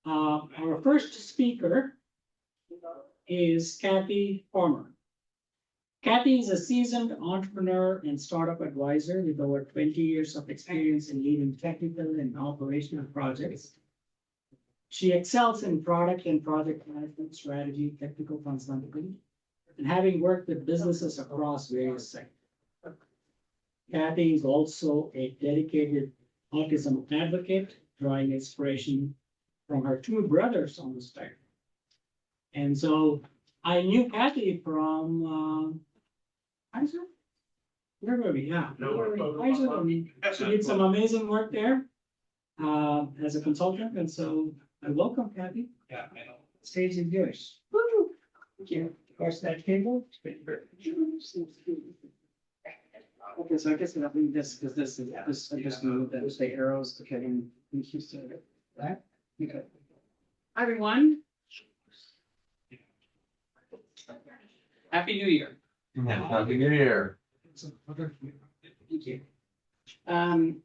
Our first speaker is Cathy Farmer. Cathy is a seasoned entrepreneur and startup advisor with over 20 years of experience in leading technical and operational projects. She excels in product and project management strategy, technical consulting, and having worked with businesses across various sectors. Cathy is also a dedicated autism advocate, drawing inspiration from her two brothers on the spectrum. And so I knew Cathy from Pfizer? Where were we? Yeah. Pfizer. She did some amazing work there as a consultant. And so I welcome Cathy. Yeah, I know. Stage is yours. Woo! Thank you. Of course, that cable. Okay, so I guess I'll leave this because this is this. I just moved that was the arrows. Okay, and you said it, right? Okay. Hi, everyone. Happy New Year. Happy New Year. Thank you. All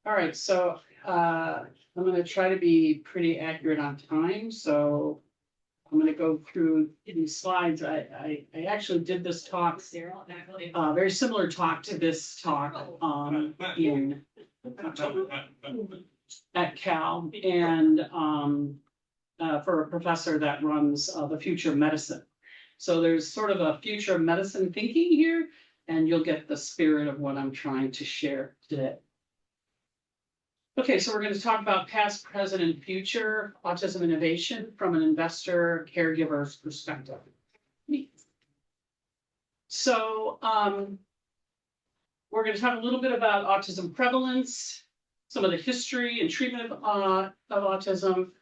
right, so I'm going to try to be pretty accurate on time. So I'm going to go through these slides. I actually did this talk, very similar talk to this talk in October at Cal, and for a professor that runs the Future of Medicine. So there's sort of a future of medicine thinking here, and you'll get the spirit of what I'm trying to share today. Okay, so we're going to talk about past, present, and future autism innovation from an investor caregiver's perspective. So we're going to talk a little bit about autism prevalence, some of the history and treatment of autism,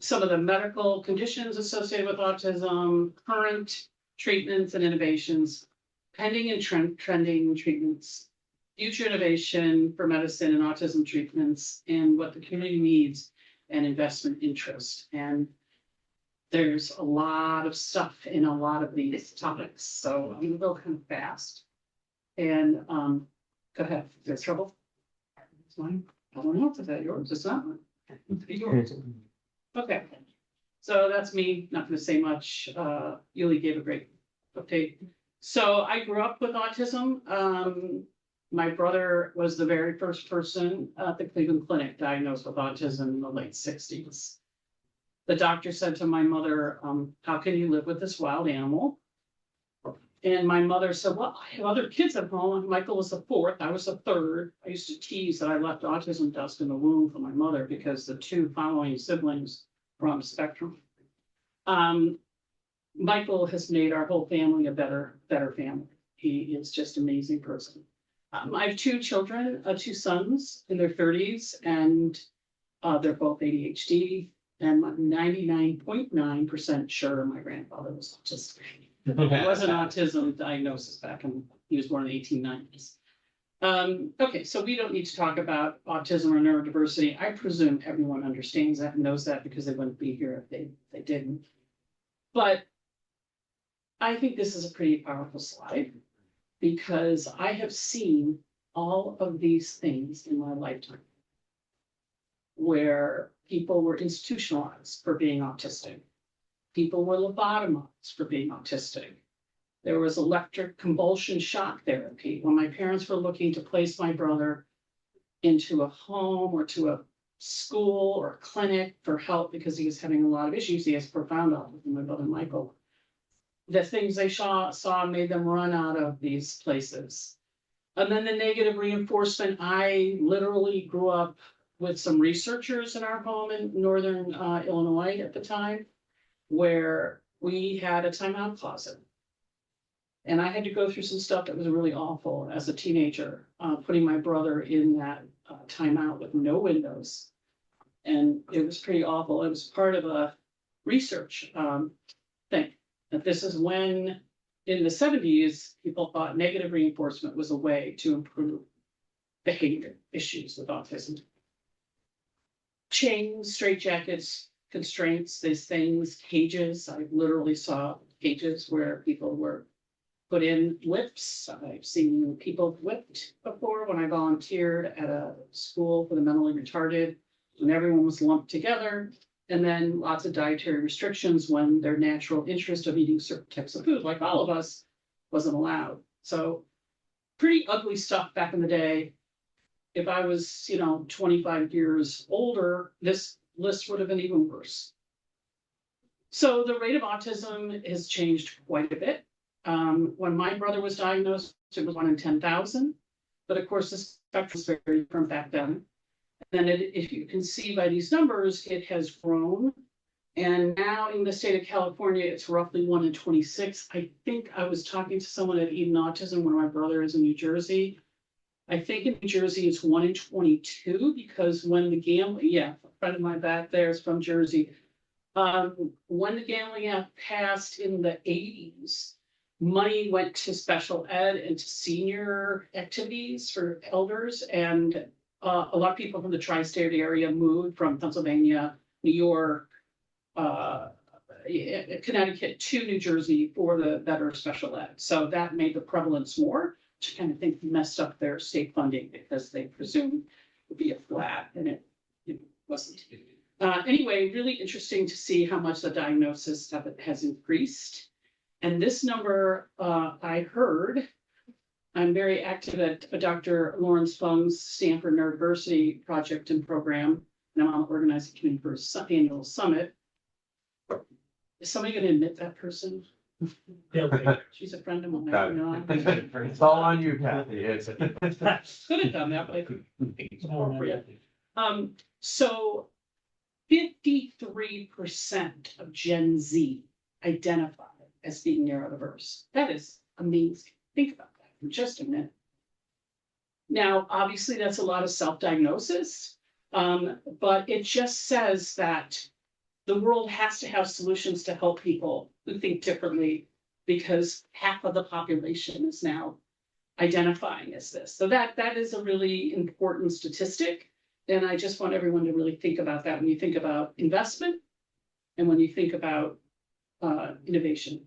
some of the medical conditions associated with autism, current treatments and innovations, pending and trending treatments, future innovation for medicine and autism treatments, and what the community needs and investment interest. And there's a lot of stuff in a lot of these topics, so I'm going to go kind of fast. And go ahead. Is there trouble? It's mine. I don't know if it's yours. It's not mine. It's yours. Okay. So that's me. Not going to say much. Yuli gave a great update. So I grew up with autism. My brother was the very first person at the Cleveland Clinic diagnosed with autism in the late 60s. The doctor said to my mother, how can you live with this wild animal? And my mother said, well, I have other kids at home. Michael was the fourth. I was the third. I used to tease that I left autism dust in the womb for my mother because the two following siblings were on the spectrum. Michael has made our whole family a better family. He is just an amazing person. I have two children, two sons in their 30s, and they're both ADHD. And I'm 99.9% sure my grandfather was autistic. It was an autism diagnosis back when he was born in the 1890s. Okay, so we don't need to talk about autism or neurodiversity. I presume everyone understands that and knows that because they wouldn't be here if they didn't. But I think this is a pretty powerful slide because I have seen all of these things in my lifetime where people were institutionalized for being autistic. People were lobotomized for being autistic. There was electric convulsion shock therapy when my parents were looking to place my brother into a home or to a school or a clinic for help because he was having a lot of issues. He has profound autism, my brother Michael. The things they saw made them run out of these places. And then the negative reinforcement. I literally grew up with some researchers in our home in northern Illinois at the time, where we had a timeout closet. And I had to go through some stuff that was really awful as a teenager, putting my brother in that timeout with no windows. And it was pretty awful. It was part of a research thing. That this is when, in the 70s, people thought negative reinforcement was a way to improve behavior issues with autism. Chains, straitjackets, constraints, these things, cages. I literally saw cages where people were put in whips. I've seen people whipped before when I volunteered at a school for the mentally retarded, when everyone was lumped together And then lots of dietary restrictions when their natural interest of eating certain types of food, like all of us, wasn't allowed. So pretty ugly stuff back in the day. If I was, 25 years older, this list would have been even worse. So the rate of autism has changed quite a bit. When my brother was diagnosed, it was 1 in 10,000. But of course, the spectrum was very different back then. And then if you can see by these numbers, it has grown. And now in the state of California, it's roughly 1 in 26. I think I was talking to someone at Eden Autism when my brother is in New Jersey. I think in New Jersey, it's 1 in 22 because when the gambling, a friend of mine back there is from Jersey. When the Gambling Act passed in the 80s, money went to special ed and to senior activities for elders. And a lot of people from the tri-state area moved from Pennsylvania, New York, Connecticut to New Jersey for the better special ed. So that made the prevalence more, which I kind of think messed up their state funding because they presumed it would be a flat and it wasn't. Anyway, really interesting to see how much the diagnosis of it has increased. And this number, I heard, I'm very active at Dr. Lawrence Fung's Stanford Neurodiversity Project and Program, and I'm on the organizing committee for his annual summit. Is somebody going to admit that person? She's a friend of mine. It's all on you, Cathy. Could have done that, but I think it's appropriate. So 53% of Gen Z identify as being neurodiverse. That is amazing. Think about that for just a minute. Now, obviously, that's a lot of self-diagnosis, but it just says that the world has to have solutions to help people who think differently because half of the population is now identifying as this. So that is a really important statistic. And I just want everyone to really think about that when you think about investment and when you think about innovation.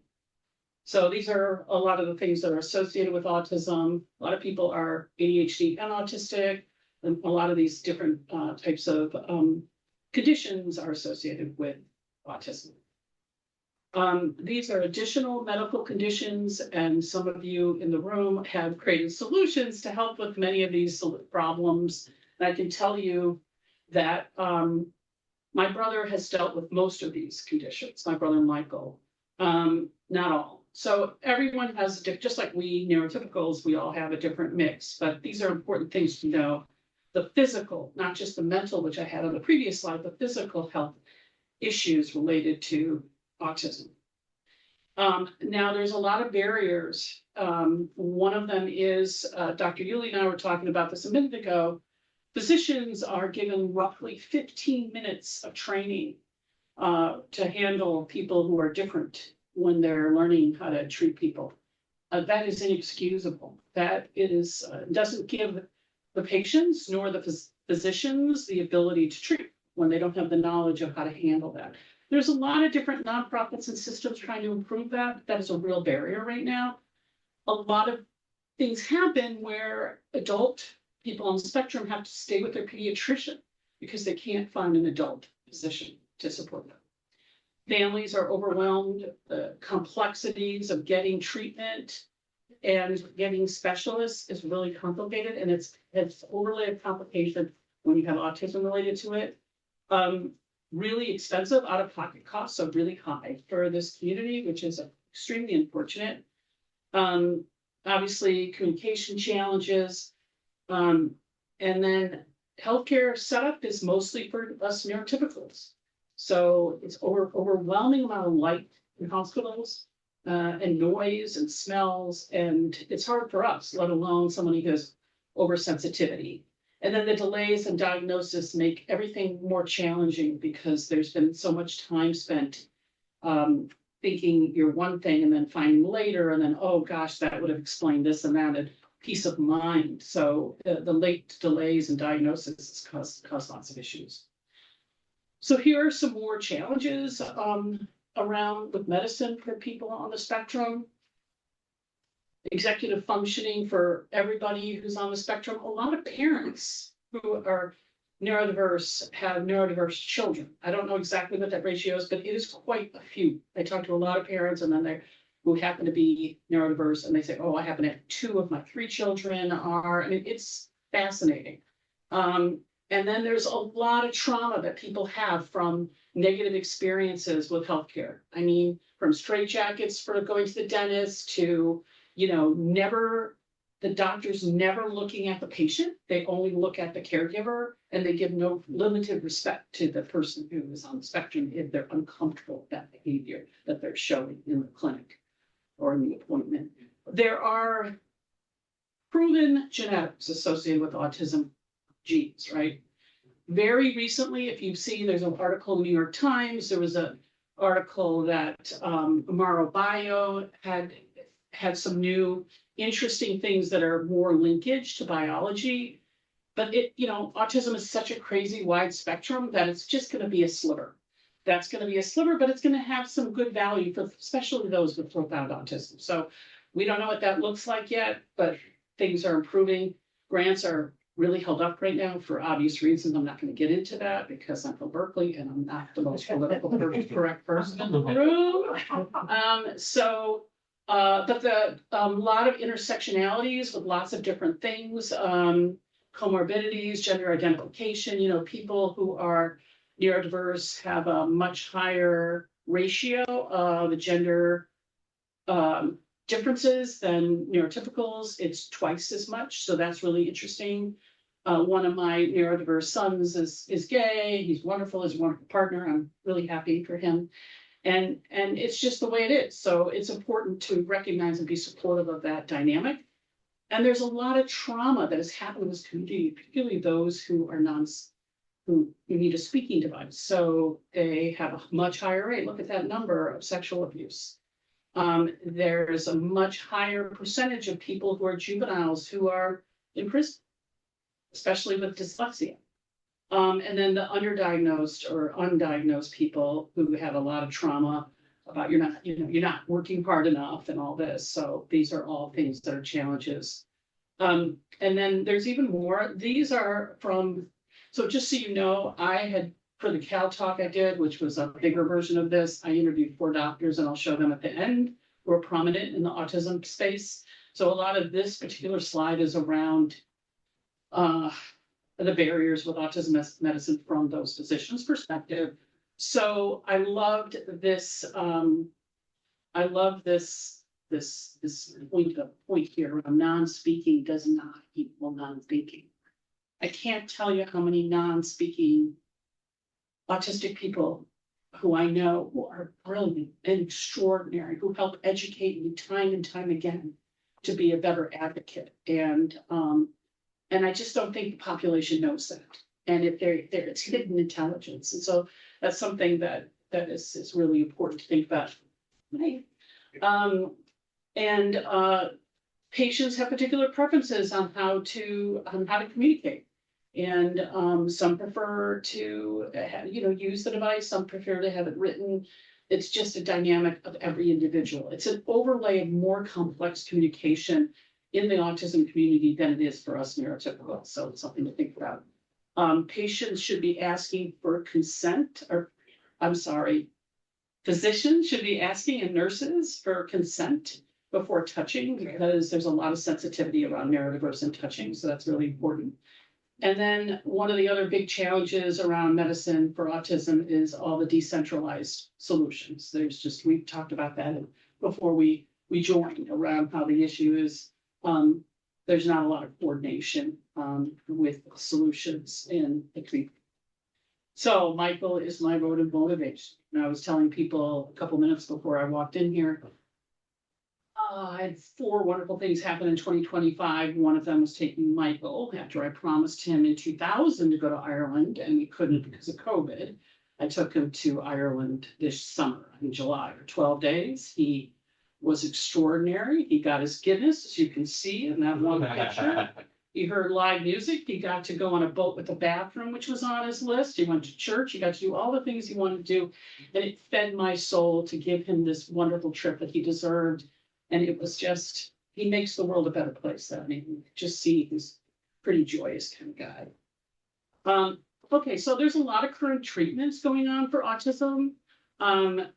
So these are a lot of the things that are associated with autism. A lot of people are ADHD and autistic, and a lot of these different types of conditions are associated with autism. These are additional medical conditions, and some of you in the room have created solutions to help with many of these problems. And I can tell you that my brother has dealt with most of these conditions, my brother Michael, not all. So everyone has, just like we neurotypicals, we all have a different mix, but these are important things to know. The physical, not just the mental, which I had on the previous slide, the physical health issues related to autism. Now, there's a lot of barriers. One of them is, Dr. Yulee and I were talking about this a minute ago, physicians are given roughly 15 minutes of training to handle people who are different when they're learning how to treat people. That is inexcusable. That is doesn't give the patients nor the physicians the ability to treat when they don't have the knowledge of how to handle that. There's a lot of different nonprofits and systems trying to improve that. That is a real barrier right now. A lot of things happen where adult people on the spectrum have to stay with their pediatrician because they can't find an adult physician to support them. Families are overwhelmed. The complexities of getting treatment and getting specialists is really complicated, and it's overly a complication when you have autism related to it. Really expensive, out-of-pocket costs are really high for this community, which is extremely unfortunate. Obviously, communication challenges, and then healthcare setup is mostly for us neurotypicals. So it's overwhelming amount of light in hospitals and noise and smells, and it's hard for us, let alone someone who has oversensitivity. And then the delays in diagnosis make everything more challenging because there's been so much time spent thinking you're one thing and then finding later, and then, oh gosh, that would have explained this and that, and peace of mind. So the late delays in diagnosis cause lots of issues. So here are some more challenges around with medicine for people on the spectrum. Executive functioning for everybody who's on the spectrum. A lot of parents who are neurodiverse have neurodiverse children. I don't know exactly what that ratio is, but it is quite a few. I talk to a lot of parents and then they who happen to be neurodiverse and they say, oh, I happen to have 2 of my 3 children are, I mean, it's fascinating. And then there's a lot of trauma that people have from negative experiences with healthcare. I mean, from straitjackets for going to the dentist to, the doctor's never looking at the patient. They only look at the caregiver and they give no limited respect to the person who is on the spectrum if they're uncomfortable with that behavior that they're showing in the clinic or in the appointment. There are proven genetics associated with autism genes, right? Very recently, if you've seen, there's an article in the New York Times, there was an article that Amaro Bio had some new interesting things that are more linkage to biology. But autism is such a crazy wide spectrum that it's just going to be a sliver. That's going to be a sliver, but it's going to have some good value for especially those with profound autism. So we don't know what that looks like yet, but things are improving. Grants are really held up right now for obvious reasons. I'm not going to get into that because I'm from Berkeley and I'm not the most political correct person in the room. But the lot of intersectionalities with lots of different things, comorbidities, gender identification, people who are neurodiverse have a much higher ratio of the gender differences than neurotypicals. It's twice as much, so that's really interesting. One of my neurodiverse sons is gay. He's wonderful. He's a wonderful partner. I'm really happy for him. And it's just the way it is. So it's important to recognize and be supportive of that dynamic. And there's a lot of trauma that has happened in this community, particularly those who are who need a speaking device. So they have a much higher rate. Look at that number of sexual abuse. There's a much higher percentage of people who are juveniles who are in prison, especially with dyslexia. And then the underdiagnosed or undiagnosed people who have a lot of trauma about you're not working hard enough and all this. So these are all things that are challenges. And then there's even more. These are so just so you know, I had, for the Cal talk I did, which was a bigger version of this, I interviewed 4 doctors and I'll show them at the end who are prominent in the autism space. So a lot of this particular slide is around the barriers with autism medicine from those physicians' perspective. So I loved this. I love this point here around non-speaking does not equal non-thinking. I can't tell you how many non-speaking autistic people who I know who are brilliant and extraordinary, who help educate me time and time again to be a better advocate. And I just don't think the population knows that. And if it's hidden intelligence. And so that's something that is really important to think about. Right. Patients have particular preferences on how to communicate. And some prefer to use the device, some prefer to have it written. It's just a dynamic of every individual. It's an overlay of more complex communication in the autism community than it is for us neurotypical. So it's something to think about. Patients should be asking for consent, physicians should be asking and nurses for consent before touching, because there's a lot of sensitivity around neurodiverse and touching. So that's really important. And then one of the other big challenges around medicine for autism is all the decentralized solutions. We've talked about that before we joined around how the issue is there's not a lot of coordination with solutions in the community. So Michael is my road of motivation. And I was telling people a couple minutes before I walked in here, I had 4 wonderful things happen in 2025. One of them was taking Michael after I promised him in 2000 to go to Ireland, and we couldn't because of COVID. I took him to Ireland this summer in July for 12 days. He was extraordinary. He got his Guinness, as you can see in that one picture. He heard live music. He got to go on a boat with a bathroom, which was on his list. He went to church. He got to do all the things he wanted to do. And it fed my soul to give him this wonderful trip that he deserved. And it was just, he makes the world a better place. I mean, just see he's a pretty joyous kind of guy. Okay, so there's a lot of current treatments going on for autism. Um,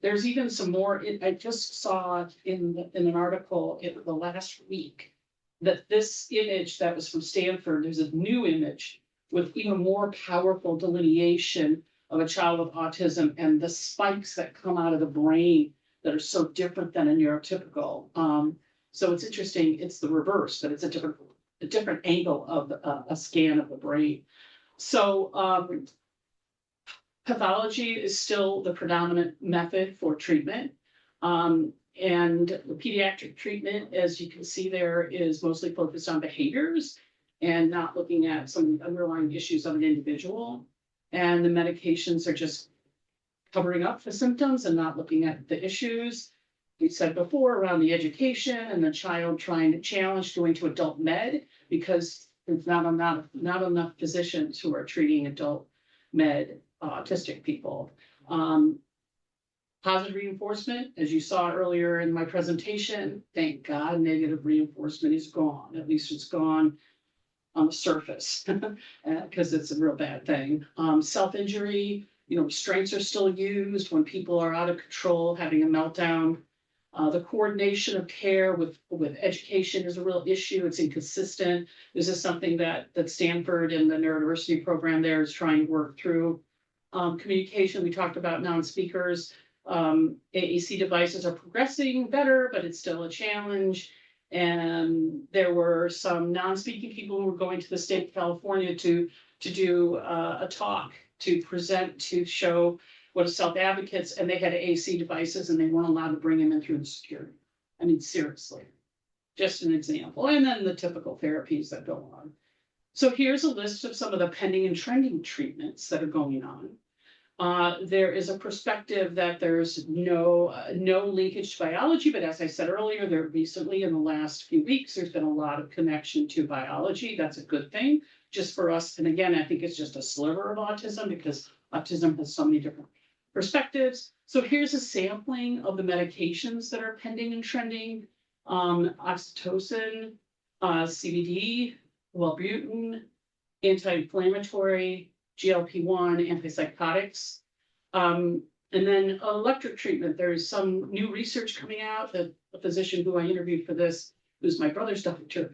there's even some more, I just saw in an article in the last week that this image that was from Stanford, there's a new image with even more powerful delineation of a child with autism and the spikes that come out of the brain that are so different than a neurotypical. So it's interesting, it's the reverse, but it's a different angle of a scan of the brain. So pathology is still the predominant method for treatment. And the pediatric treatment, as you can see there, is mostly focused on behaviors and not looking at some underlying issues of an individual. And the medications are just covering up the symptoms and not looking at the issues. We said before around the education and the child trying to challenge going to adult med because there's not enough physicians who are treating adult med autistic people. Positive reinforcement, as you saw earlier in my presentation, thank God negative reinforcement is gone. At least it's gone on the surface because it's a real bad thing. Self-injury, restraints are still used when people are out of control, having a meltdown. The coordination of care with education is a real issue. It's inconsistent. This is something that Stanford and the neurodiversity program there is trying to work through. Communication, we talked about non-speakers. AAC devices are progressing better, but it's still a challenge. And there were some non-speaking people who were going to the state of California to do a talk, to present, to show what are self-advocates, and they had AAC devices and they weren't allowed to bring them in through the security. I mean, seriously, just an example. And then the typical therapies that go on. So here's a list of some of the pending and trending treatments that are going on. There is a perspective that there's no linkage to biology, but as I said earlier, there recently in the last few weeks, there's been a lot of connection to biology. That's a good thing just for us. And again, I think it's just a sliver of autism because autism has so many different perspectives. So here's a sampling of the medications that are pending and trending. Oxytocin, CBD, Wellbutrin, anti-inflammatory, GLP-1, antipsychotics. And then electric treatment, there's some new research coming out that a physician who I interviewed for this, who's my brother's doctor,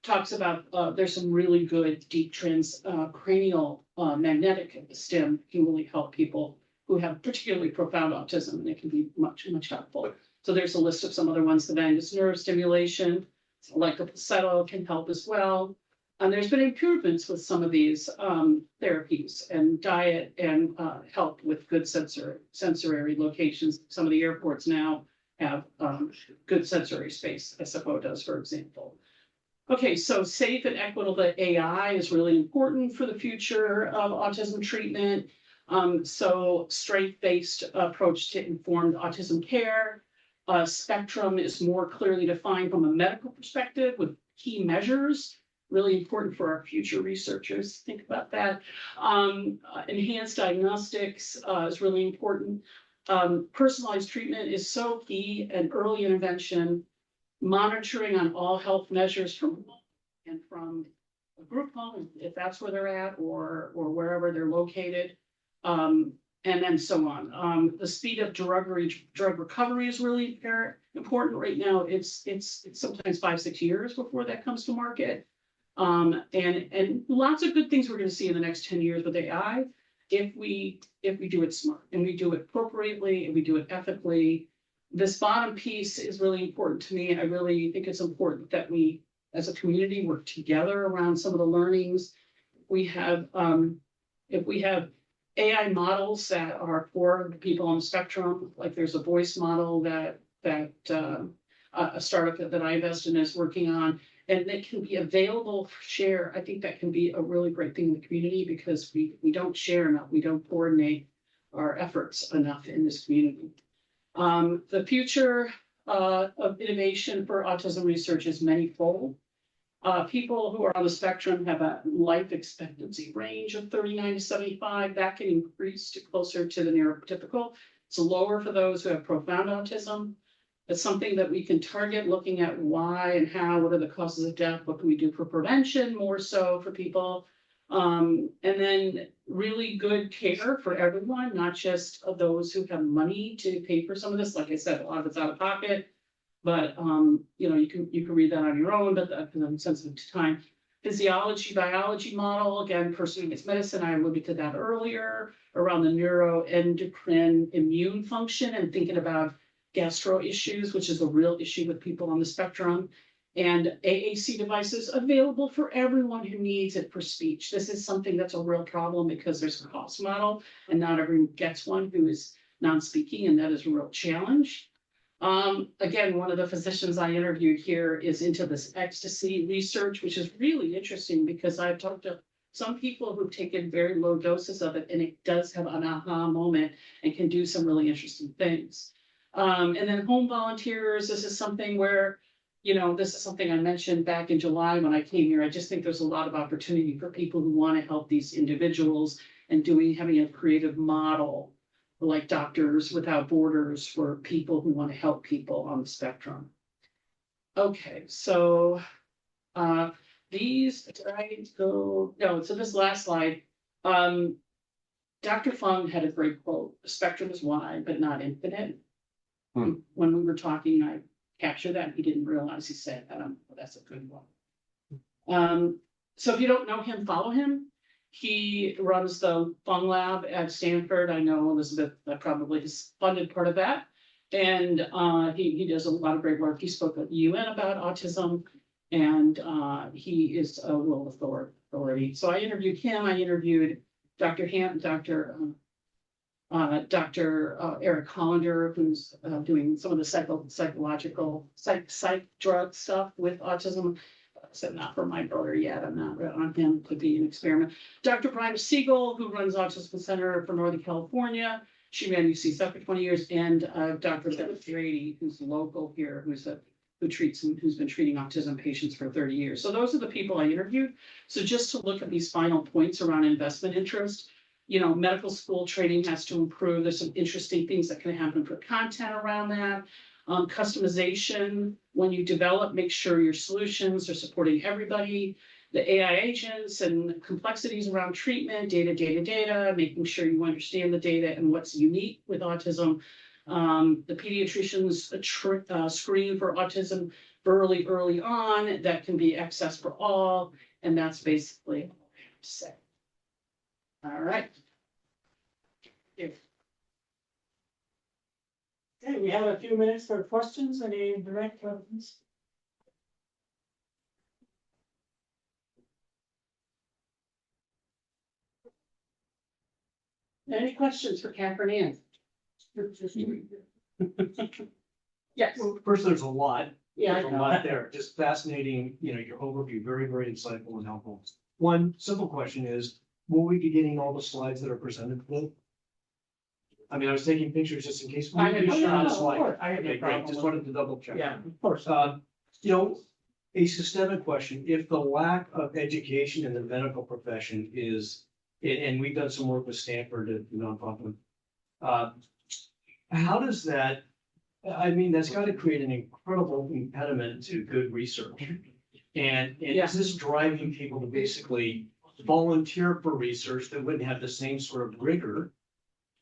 talks about there's some really good deep transcranial magnetic stim can really help people who have particularly profound autism, and it can be much, much helpful. So there's a list of some other ones. The vagus nerve stimulation, like the placebo can help as well. And there's been improvements with some of these therapies and diet and help with good sensory locations. Some of the airports now have good sensory space, SFO does, for example. Okay, so safe and equitable AI is really important for the future of autism treatment. So strength-based approach to informed autism care. Spectrum is more clearly defined from a medical perspective with key measures. Really important for our future researchers. Think about that. Enhanced diagnostics is really important. Personalized treatment is so key, and early intervention, monitoring on all health measures from a group home, if that's where they're at, or wherever they're located, and then so on. The speed of drug recovery is really important right now. It's sometimes 5-6 years before that comes to market. And lots of good things we're going to see in the next 10 years with AI if we do it smart and we do it appropriately and we do it ethically. This bottom piece is really important to me. I really think it's important that we as a community work together around some of the learnings. We have if we have AI models that are for people on the spectrum, like there's a voice model that a startup that I invest in is working on, and that can be available for share. I think that can be a really great thing in the community because we don't share enough, we don't coordinate our efforts enough in this community. The future of innovation for autism research is manyfold. People who are on the spectrum have a life expectancy range of 39 to 75. That can increase to closer to the neurotypical. It's lower for those who have profound autism. It's something that we can target, looking at why and how, what are the causes of death, what can we do for prevention, more so for people And then really good care for everyone, not just of those who have money to pay for some of this. Like I said, a lot of it's out of pocket. But, you know, you can read that on your own, but because I'm sensitive to time. Physiology, biology model, again, pursuing its medicine, I alluded to that earlier, around the neuroendocrine immune function and thinking about gastro issues, which is a real issue with people on the spectrum. And AAC devices available for everyone who needs it for speech. This is something that's a real problem because there's a cost model and not everyone gets one who is non-speaking, and that is a real challenge. Again, one of the physicians I interviewed here is into this ecstasy research, which is really interesting because I've talked to some people who've taken very low doses of it, and it does have an aha moment and can do some really interesting things. And then home volunteers, this is something where, you know, this is something I mentioned back in July when I came here. I just think there's a lot of opportunity for people who want to help these individuals and having a creative model like Doctors Without Borders for people who want to help people on the spectrum. Okay, so these, did I go? No, so this last slide, Dr. Fung had a great quote: "The spectrum is wide, but not infinite." When we were talking, I captured that. He didn't realize he said that. Well, that's a good one. So if you don't know him, follow him. He runs the Fung Lab at Stanford. I know Elizabeth probably has funded part of that. And he does a lot of great work. He spoke at the UN about autism, and he is a real authority. So I interviewed him. I interviewed Dr. Eric Hollander, who's doing some of the psychological psych drug stuff with autism. So not for my brother yet. I'm not on him. Could be an experiment. Dr. Brian Siegel, who runs Autism Center for Northern California. She ran UC for 20 years, and Dr. Dennis Grady, who's local here, who's been treating autism patients for 30 years. So those are the people I interviewed. So just to look at these final points around investment interest, you know, medical school training has to improve. There's some interesting things that can happen for content around that. Customization, when you develop, make sure your solutions are supporting everybody. The AI agents and complexities around treatment, data, making sure you understand the data and what's unique with autism. The pediatricians screen for autism early on, that can be accessed for all. And that's basically all I have to say. All right. Okay, we have a few minutes for questions. Any direct questions? Any questions for Catherine Ann? Yes. Well, first, there's a lot. Yeah, There's a lot there. Just fascinating, you know, your overview, very, very insightful and helpful. One simple question is, will we be getting all the slides that are presented today? I mean, I was taking pictures just in case. I had- We shot a of slide. course, I had no Okay, great. problem Just with wanted to double check. Yeah, of course. You know, a systemic question, if the lack of education in the medical profession is, and we've done some work with Stanford at the nonprofit. How does that, I mean, that's got to create an incredible impediment to good research. And Yeah. is this driving people to basically volunteer for research that wouldn't have the same sort of rigor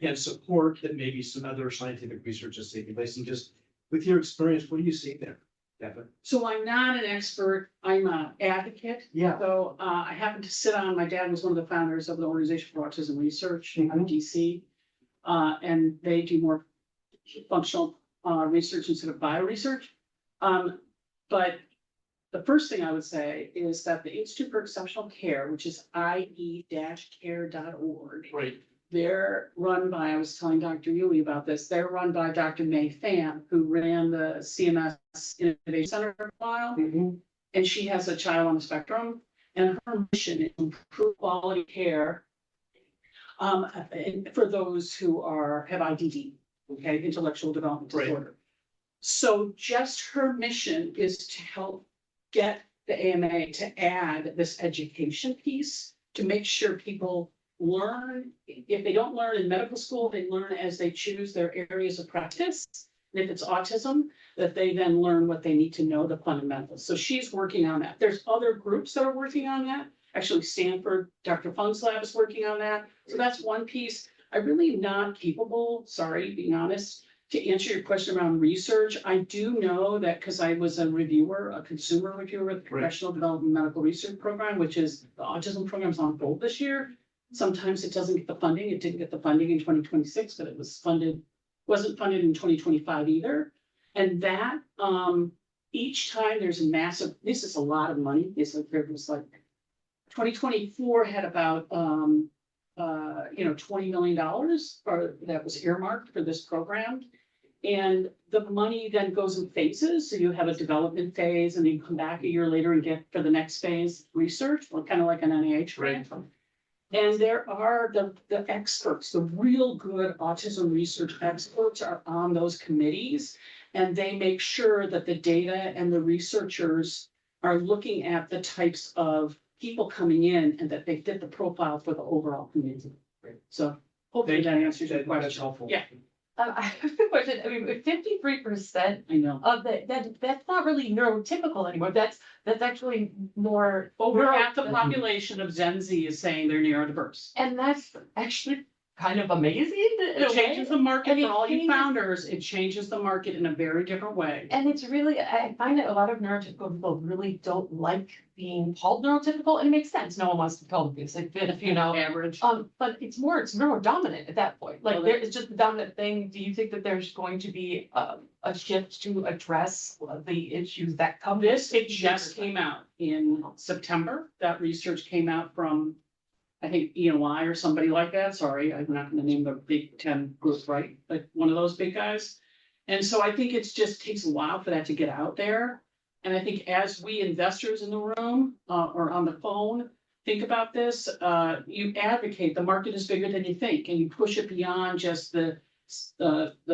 and support that maybe some other scientific research is taking place? And just with your experience, what do you see there, Catherine? So I'm not an expert, I'm an advocate. Yeah. So I happen to sit on, my dad was one of the founders of the Organization for Autism Research out of DC. And they do more functional research instead of bioresearch. But the first thing I would say is that the Institute for Exceptional Care, which is ie-care.org, Right. they're run by, I was telling Dr. Yuli about this, they're run by Dr. May Pham, who ran the CMS Innovation Center for a while. And she has a child on the spectrum, and her mission is to improve quality care and for those who have IDD, okay, intellectual development Right. disorder. So just her mission is to help get the AMA to add this education piece to make sure people learn. If they don't learn in medical school, they learn as they choose their areas of practice. And if it's autism, that they then learn what they need to know, the fundamentals. So she's working on that. There's other groups that are working on that. Actually, Stanford, Dr. Fung's lab is working on that. So that's one piece. I'm really not capable, sorry, being honest, to answer your question around research. I do know that because I was a reviewer, a consumer reviewer with the Professional Development Medical Research Program, which is the autism program's on hold this year. Sometimes it doesn't get the funding. It didn't get the funding in 2026, but it was wasn't funded in 2025 either. And that, each time there's a massive, this is a lot of money. It's like, there was like, 2024 had about, $20 million or that was earmarked for this program. And the money then goes in phases. So you have a development phase and then you come back a year later and get for the next phase research, or kind of like an NIH grant. And there are the experts, the real good autism research experts are on those committees. And they make sure that the data and the researchers are looking at the types of people coming in and that they fit the profile for the overall community. So hopefully that answers your That's question. helpful. Yeah, I have a question. I mean, 53% I know. of that's not really neurotypical anymore. That's actually more Over half the population of Gen Z is saying they're neurodiverse. and that's actually kind of amazing in a It changes way. the market And it for all you changes- founders. It changes the market in a very different way. And it's really, I find that a lot of neurotypical people really don't like being called neurotypical, and it makes sense. No one wants to be called this, like, if you know. Average. But it's neurodominant at that point. Like, Well, there is just the dominant thing. Do you think that there's going to be a shift to address the issues that come? It just came out in September. That research came out from, I think, EY or somebody like that. Sorry, I'm not gonna name the big 10 group, right? Like one of those big guys. And so I think it's just takes a while for that to get out there. And I think as we investors in the room, or on the phone, think about this, you advocate, the market is bigger than you think, and you push it beyond just the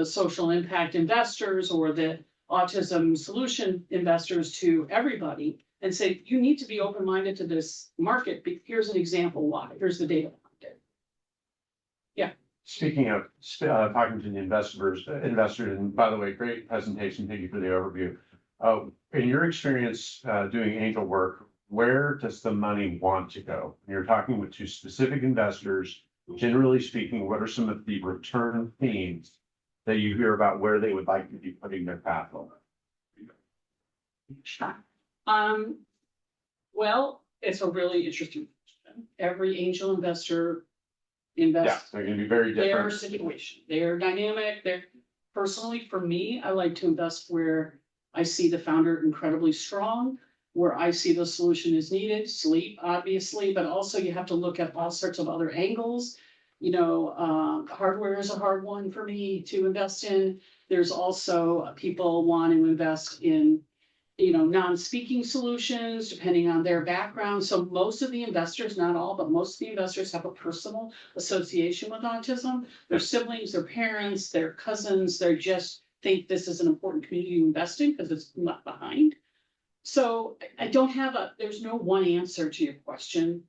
social impact investors or the autism solution investors to everybody and say, you need to be open-minded to this market. Here's an example why. Here's the data behind it. Speaking of, talking to the investors, and by the way, great presentation. Thank you for the overview. In your experience, doing angel work, where does the money want to go? When you're talking with two specific investors, generally speaking, what are some of the return themes that you hear about where they would like to be putting their capital? Well, it's a really interesting question. Every angel investor Yeah, invests they're gonna be very their different. situation. They're dynamic. They're personally, for me, I like to invest where I see the founder incredibly strong, where I see the solution is needed, sleep, obviously, but also you have to look at all sorts of other angles. You know, hardware is a hard one for me to invest in. There's also people want to invest in, you know, non-speaking solutions, depending on their background. So most of the investors, not all, but most of the investors have a personal association with autism. Their siblings, their parents, their cousins, they just think this is an important community to invest in because it's left behind. So I don't have there's no one answer to your question.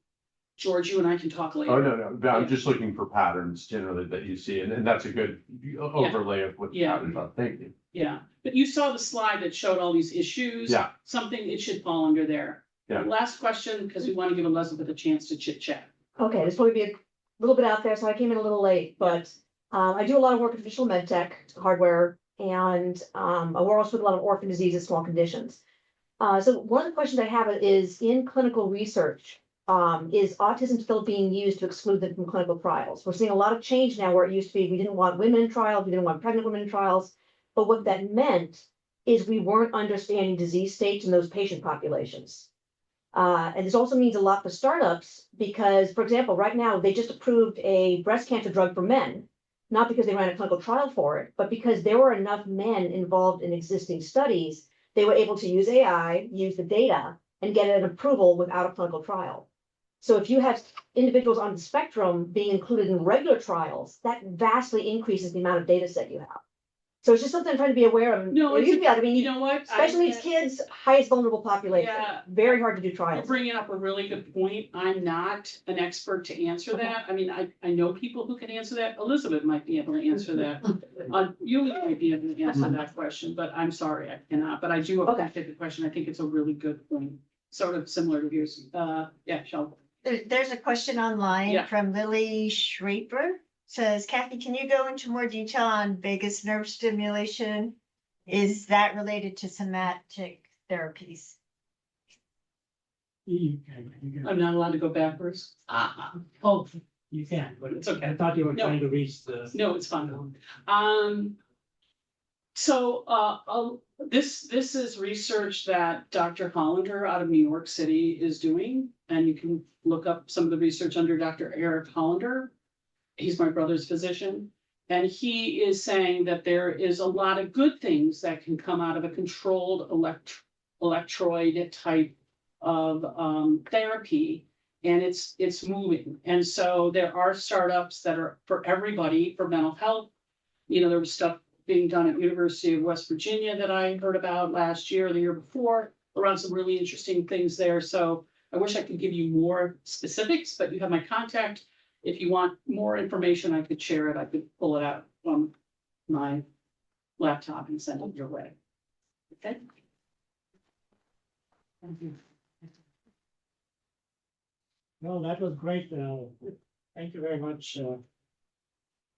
George, you and I can talk later. Oh, no, but I'm just looking for patterns generally that you see, and that's a good overlay of what the Yeah. patterns are. Thank you. Yeah, but you saw the slide that showed all these issues. Yeah. Something, it should fall under there. Yeah. Last question, because we want to give Elizabeth a chance to chit chat. Okay, this will be a little bit out there, so I came in a little late, but I do a lot of work in digital med tech, hardware, and I work also with a lot of orphan diseases, small conditions. So one of the questions I have is in clinical research, is autism still being used to exclude them from clinical trials? We're seeing a lot of change now where it used to be we didn't want women in trials, we didn't want pregnant women in trials, but what that meant is we weren't understanding disease states in those patient populations. And this also means a lot for startups because, for example, right now they just approved a breast cancer drug for men, not because they ran a clinical trial for it, but because there were enough men involved in existing studies, they were able to use AI, use the data, and get an approval without a clinical trial. So if you have individuals on the spectrum being included in regular trials, that vastly increases the amount of data set you have. So it's just something I'm trying to be aware of. No, It used to be, I mean, You know what? special needs kids, highest vulnerable population, Yeah. very hard to do You're trials. bringing up a really good point. I'm not an expert to answer that. I mean, I know people who can answer that. Elizabeth might be able to answer that. You might be able to answer that question, but I'm sorry, I cannot. But I do Okay. appreciate the question. I think it's a really good point. sort of similar to yours. Yeah, Sheldon. There's a question online Yeah. from Lily Schraper. Says, Kathy, can you go into more detail on vagus nerve stimulation? Is that related to somatic therapies? You can, I'm not allowed to go backwards. Oh, you can, but It's okay. I thought you were No. trying to reach the. no, it's fine. This is research that Dr. Hollander out of New York City is doing, and you can look up some of the research under Dr. Eric Hollander. He's my brother's physician, and he is saying that there is a lot of good things that can come out of a controlled electroid type of therapy, and it's moving. And so there are startups that are for everybody for mental health. You know, there was stuff being done at University of West Virginia that I heard about last year, or the year before, around some really interesting things there. So I wish I could give you more specifics, but you have my contact. If you want more information, I could share it. I could pull it out from my laptop and send it your way. Okay? No, that was great. Thank you very much,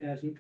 Kathy.